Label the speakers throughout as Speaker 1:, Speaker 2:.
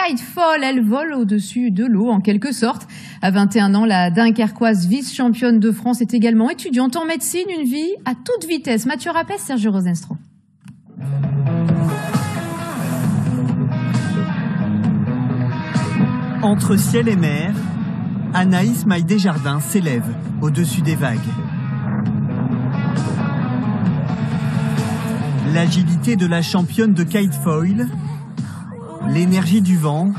Speaker 1: Kitefall, elle vole au-dessus de l'eau en quelque sorte. À 21 ans, la Dunkerquoise vice-championne de France est également étudiante en médecine, une vie à toute vitesse. Mathieu Rapès, Sergio Rosenstro.
Speaker 2: Entre ciel et mer, Anaïs Maille-Desjardins s'élève au-dessus des vagues. L'agilité de la championne de kitefoil, l'énergie du vent,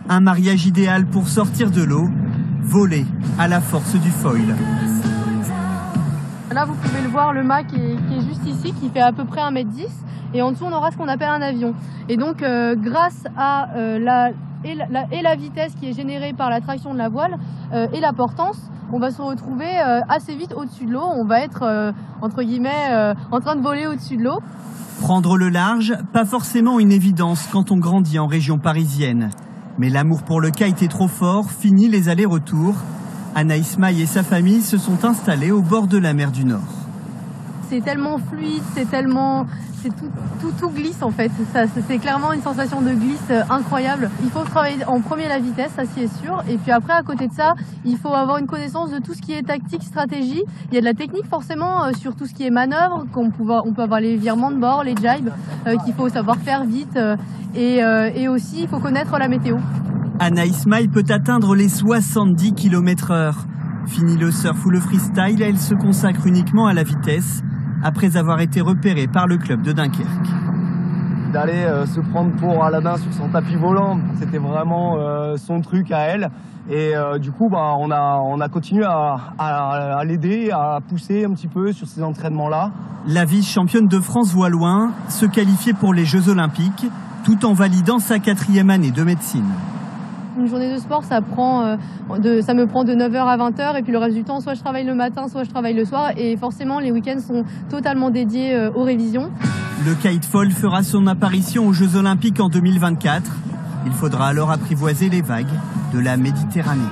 Speaker 2: un mariage idéal pour sortir de l'eau, voler à la force du foil.
Speaker 3: Là, vous pouvez le voir, le mât qui est juste ici, qui fait à peu près 1,10 m. Et en dessous, on aura ce qu'on appelle un avion. Et donc, grâce à la vitesse qui est générée par la traction de la voile et la portance, on va se retrouver assez vite au-dessus de l'eau. On va être, entre guillemets, en train de voler au-dessus de l'eau.
Speaker 2: Prendre le large, pas forcément une évidence quand on grandit en région parisienne. Mais l'amour pour le kite est trop fort, fini les allers-retours. Anaïs Maille et sa famille se sont installés au bord de la mer du Nord.
Speaker 3: C'est tellement fluide, tout glisse en fait. C'est clairement une sensation de glisse incroyable. Il faut travailler en premier la vitesse, ça s'y est sûr. Et puis après, à côté de ça, il faut avoir une connaissance de tout ce qui est tactique, stratégie. Il y a de la technique forcément sur tout ce qui est manœuvre. On peut avoir les virements de bord, les jibes, qu'il faut savoir faire vite. Et aussi, il faut connaître la météo.
Speaker 2: Anaïs Maille peut atteindre les 70 km/h. Fini le surf ou le freestyle, elle se consacre uniquement à la vitesse, après avoir été repérée par le club de Dunkerque.
Speaker 4: D'aller se prendre pour Aladdin sur son tapis volant, c'était vraiment son truc à elle. Et du coup, on a continué à l'aider, à pousser un petit peu sur ces entraînements-là.
Speaker 2: La vice-championne de France voit loin, se qualifier pour les Jeux Olympiques, tout en validant sa 4e année de médecine.
Speaker 3: Une journée de sport, ça me prend de 9h à 20h et puis le reste du temps, soit je travaille le matin, soit je travaille le soir. Et forcément, les week-ends sont totalement dédiés aux révisions.
Speaker 2: Le kitefall fera son apparition aux Jeux Olympiques en 2024. Il faudra alors apprivoiser les vagues de la Méditerranée.